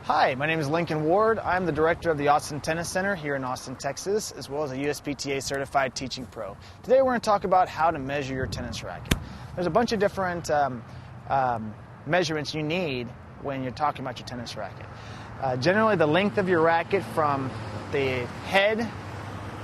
Hi, my name is Lincoln Ward. I'm the director of the Austin Tennis Center here in Austin, Texas, as well as a USPTA certified teaching pro. Today we're going to talk about how to measure your tennis racket. There's a bunch of different measurements you need when you're talking about your tennis racket. Generally, the length of your racket from the head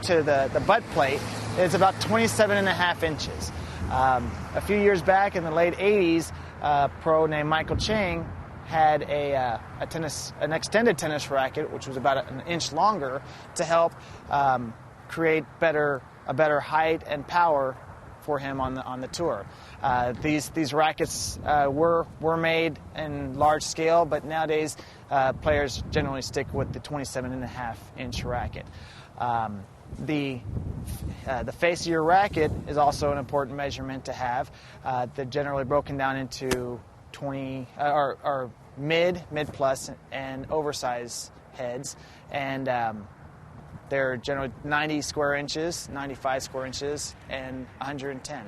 to the butt plate is about 27.5 inches. A few years back in the late 80s, a pro named Michael Chang had an extended tennis racket, which was about an inch longer, to help create a better height and power for him on the tour. These rackets were made in large scale, but nowadays players generally stick with the 27.5 inch racket. The face of your racket is also an important measurement to have. They're generally broken down into 20 or mid plus, and oversized heads, and they're generally 90 square inches, 95 square inches, and 110.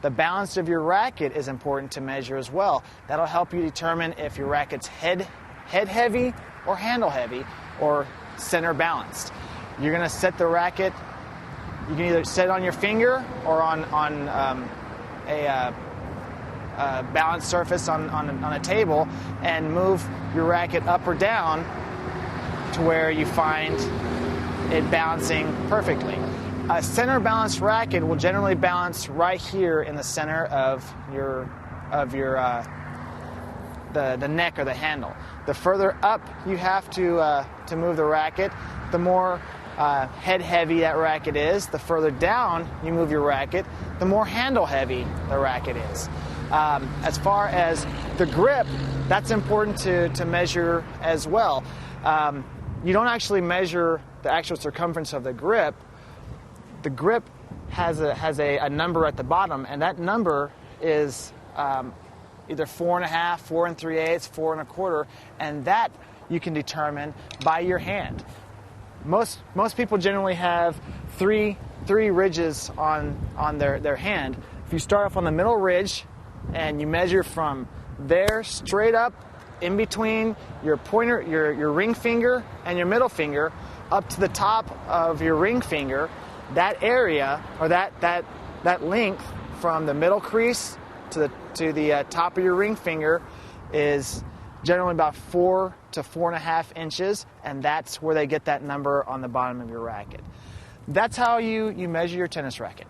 The balance of your racket is important to measure as well. That'll help you determine if your racket's head heavy or handle heavy or center balanced. You're going to set the racket. You can either set it on your finger or on a balanced surface on a table, and move your racket up or down to where you find it balancing perfectly. A center balanced racket will generally balance right here in the center of the neck or the handle. The further up you have to move the racket, the more head heavy that racket is. The further down you move your racket, the more handle heavy the racket is. As far as the grip, that's important to measure as well. You don't actually measure the actual circumference of the grip. The grip has a number at the bottom, and that number is either 4.5, 4 3/8, 4 1/4, and that you can determine by your hand. Most people generally have three ridges on their hand. If you start off on the middle ridge and you measure from there straight up in between your pointer, your ring finger and your middle finger, up to the top of your ring finger, that area or that length from the middle crease to the top of your ring finger is generally about 4 to 4.5 inches, and that's where they get that number on the bottom of your racket. That's how you measure your tennis racket.